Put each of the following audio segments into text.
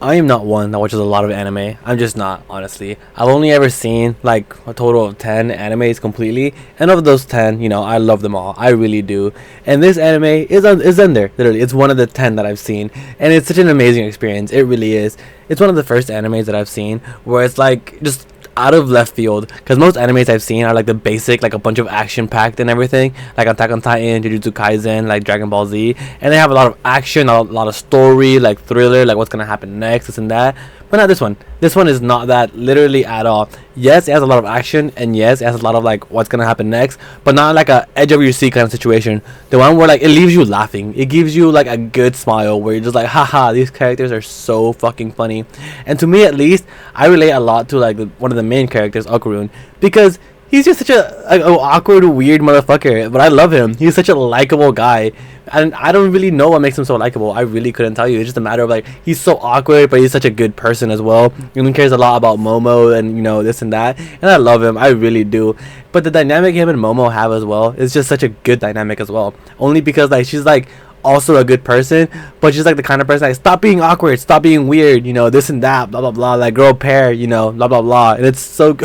I am not one that watches a lot of anime. I'm just not, honestly. I've only ever seen like a total of 10 animes completely, and of those 10, I love them all. I really do. And this anime is in there. Literally, it's one of the 10 that I've seen, and it's such an amazing experience. It really is. It's one of the first animes that I've seen where it's like just out of left field, because most animes I've seen are like the basic, like a bunch of action packed and everything, like Attack on Titan, Jujutsu Kaisen, like Dragon Ball Z, and they have a lot of action, a lot of story, like thriller, like what's gonna happen next, this and that. But not this one. This one is not that, literally, at all. Yes, it has a lot of action, and yes, it has a lot of like what's gonna happen next, but not like a edge of your seat kind of situation. The one where like it leaves you laughing. It gives you like a good smile where you're just like, haha, these characters are so fucking funny. And to me, at least, I relate a lot to like one of the main characters, Okarun, because he's just such a awkward, weird motherfucker. But I love him. He's such a likable guy, and I don't really know what makes him so likable. I really couldn't tell you. It's just a matter of like he's so awkward, but he's such a good person as well. He cares a lot about Momo and this and that, and I love him. I really do. But the dynamic him and Momo have as well is just such a good dynamic as well. Only because like she's like also a good person, but she's like the kind of person like, stop being awkward, stop being weird, this and that, blah blah blah, like girl pair, blah blah blah, and it's so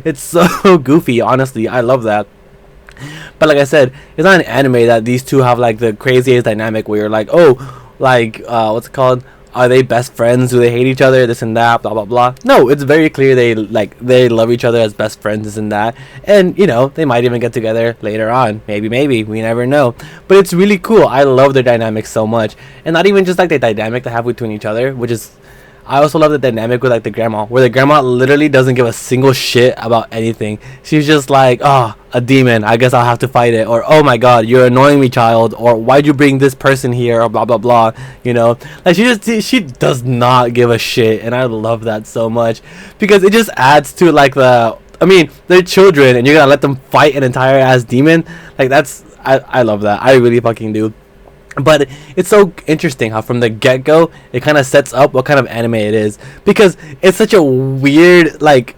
it's so goofy. Honestly, I love that. But like I said, it's not an anime that these two have like the craziest dynamic where you're like, oh, like what's it called, are they best friends, do they hate each other, this and that, blah blah blah. No, it's very clear they love each other as best friends, this and that, and they might even get together later on, maybe, we never know. But it's really cool. I love their dynamic so much, and not even just like the dynamic they have between each other, which is, I also love the dynamic with like the grandma, where the grandma literally doesn't give a single shit about anything. She's just like, oh, a demon, I guess I'll have to fight it, or oh my god, you're annoying me, child, or why'd you bring this person here, or blah blah blah. Like she does not give a shit, and I love that so much, because it just adds to like they're children, and you're gonna let them fight an entire ass demon. Like I love that. I really fucking do. But it's so interesting how from the get-go it kind of sets up what kind of anime it is, because it's such a weird like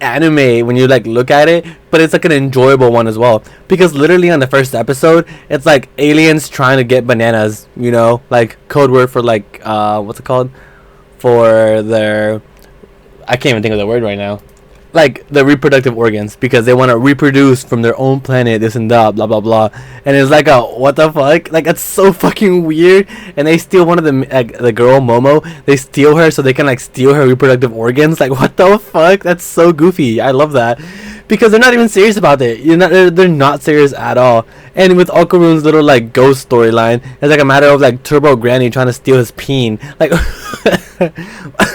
anime when you like look at it, but it's like an enjoyable one as well, because literally on the first episode it's like aliens trying to get bananas, like code word for like what's it called, for their, I can't even think of the word right now, like the reproductive organs, because they want to reproduce from their own planet, this and that, blah blah blah. And it's like a what the fuck, like it's so fucking weird. And they steal one of the the girl Momo, they steal her so they can like steal her reproductive organs. Like what the fuck, that's so goofy. I love that, because they're not even serious about it. They're not serious at all. And with Okarun's little like ghost storyline, it's like a matter of like Turbo Granny trying to steal his peen. Like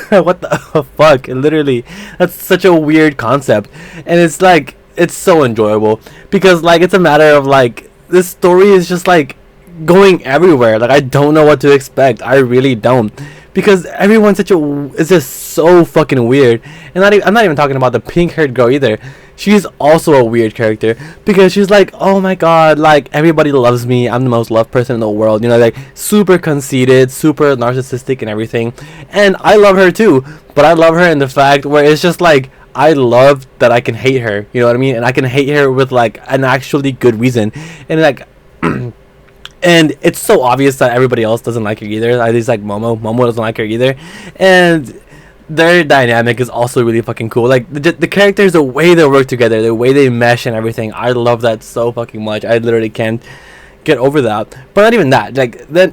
what the fuck? Literally, that's such a weird concept, and it's like it's so enjoyable, because like it's a matter of like this story is just like going everywhere. Like I don't know what to expect. I really don't, because everyone's it's just so fucking weird. And I'm not even talking about the pink-haired girl either. She's also a weird character, because she's like, oh my god, like everybody loves me, I'm the most loved person in the world, like super conceited, super narcissistic and everything. And I love her too, but I love her in the fact where it's just like, I love that I can hate her, you know what I mean? And I can hate her with like an actually good reason. And like and it's so obvious that everybody else doesn't like her either. At least like Momo doesn't like her either. And their dynamic is also really fucking cool. Like the characters, the way they work together, the way they mesh and everything, I love that so fucking much. I literally can't get over that. But not even that, like then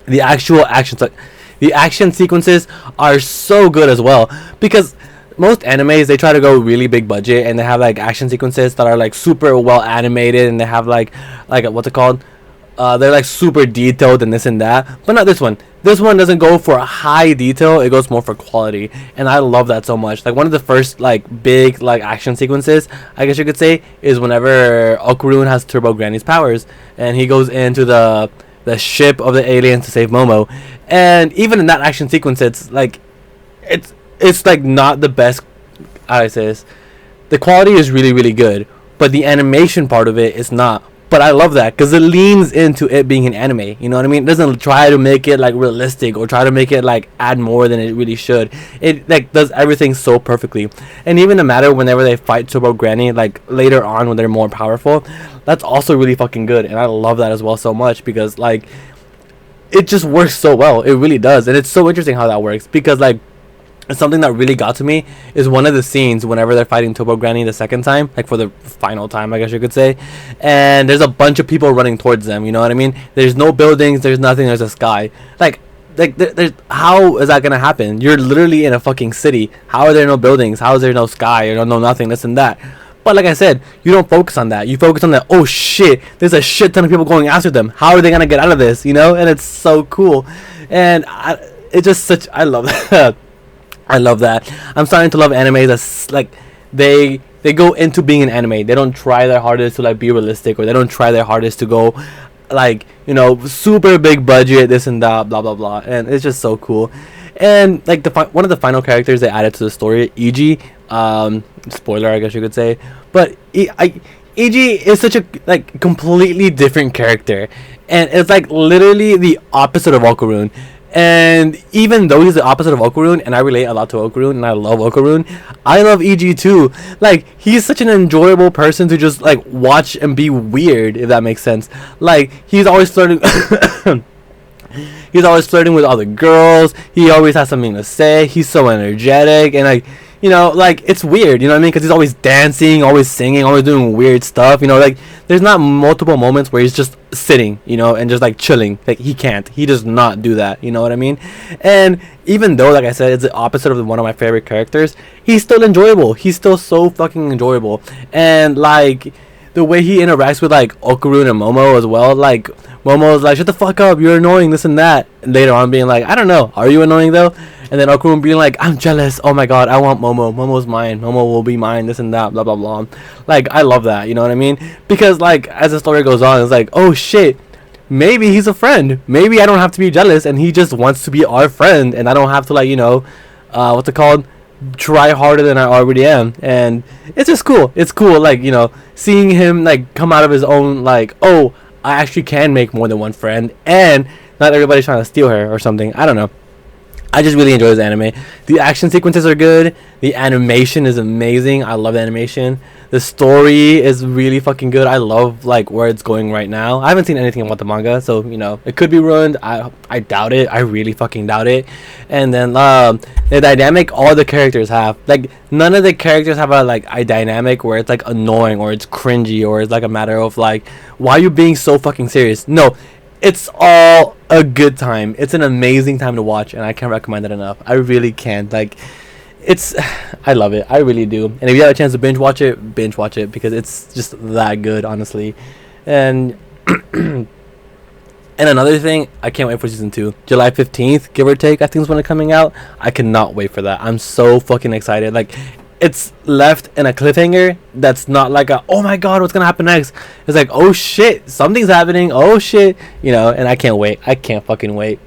the actual actions, like the action sequences are so good as well, because most animes, they try to go really big budget, and they have like action sequences that are like super well animated, and they have like what's it called, they're like super detailed and this and that. But not this one. This one doesn't go for high detail, it goes more for quality, and I love that so much. Like one of the first like big like action sequences, I guess you could say, is whenever Okarun has Turbo Granny's powers, and he goes into the ship of the aliens to save Momo. And even in that action sequence, it's like it's like not the best. How do I say this? The quality is really really good, but the animation part of it is not. But I love that, because it leans into it being an anime, you know what I mean? It doesn't try to make it like realistic, or try to make it like add more than it really should. It like does everything so perfectly. And even the matter whenever they fight Turbo Granny, like later on when they're more powerful, that's also really fucking good. And I love that as well so much, because like it just works so well. It really does. And it's so interesting how that works, because like something that really got to me is one of the scenes whenever they're fighting Tobogranny the second time, like for the final time, I guess you could say. And there's a bunch of people running towards them. You know what I mean? There's no buildings. There's nothing. There's a sky. There's how is that gonna happen? You're literally in a fucking city. How are there no buildings? How is there no sky or no nothing? This and that. But like I said, you don't focus on that. You focus on that. Oh shit! There's a shit ton of people going after them. How are they gonna get out of this? You know? And it's so cool. And it's just such. I love that. I love that. I'm starting to love anime that's like they go into being an anime. They don't try their hardest to like be realistic, or they don't try their hardest to go like, you know, super big budget, this and that, blah blah blah. And it's just so cool. And like one of the final characters they added to the story, Ig, spoiler I guess you could say, but Ig is such a like completely different character, and it's like literally the opposite of Okarun. And even though he's the opposite of Okarun, and I relate a lot to Okarun, and I love Okarun, I love Ig too. Like, he's such an enjoyable person to just like watch and be weird, if that makes sense. Like, he's always flirting. He's always flirting with other girls. He always has something to say. He's so energetic, and like, you know, like, it's weird, you know what I mean? Because he's always dancing, always singing, always doing weird stuff, you know, like, there's not multiple moments where he's just sitting, you know, and just like chilling. Like, he does not do that, you know what I mean? And even though, like I said, it's the opposite of one of my favorite characters, he's still enjoyable. He's still so fucking enjoyable. And like, the way he interacts with like Okarun and Momo as well, like, Momo's like, shut the fuck up, you're annoying, this and that. And later on being like, I don't know, are you annoying though? And then Okarun being like, I'm jealous, oh my god, I want Momo, Momo's mine, Momo will be mine, this and that, blah blah blah. Like, I love that, you know what I mean? Because like, as the story goes on, it's like, oh shit, maybe he's a friend, maybe I don't have to be jealous, and he just wants to be our friend, and I don't have to, like, you know, what's it called, try harder than I already am. And it's just cool. It's cool, like, you know, seeing him like come out of his own, like, oh, I actually can make more than one friend, and not everybody's trying to steal her or something. I don't know. I just really enjoy this anime. The action sequences are good. The animation is amazing. I love the animation. The story is really fucking good. I love like where it's going right now. I haven't seen anything about the manga, so you know, it could be ruined. I doubt it. I really fucking doubt it. And then the dynamic all the characters have, like, none of the characters have a dynamic where it's like annoying or it's cringy or it's like a matter of like, why are you being so fucking serious? No, it's all a good time. It's an amazing time to watch, and I can't recommend it enough. I really can't. Like, it's, I love it. I really do. And if you have a chance to binge watch it because it's just that good, honestly. And and another thing, I can't wait for season 2. July 15th, give or take, I think is when it's coming out. I cannot wait for that. I'm so fucking excited. Like, it's left in a cliffhanger that's not like a, oh my god, what's gonna happen next? It's like, oh shit, something's happening, oh shit, you know. And I can't wait. I can't fucking wait.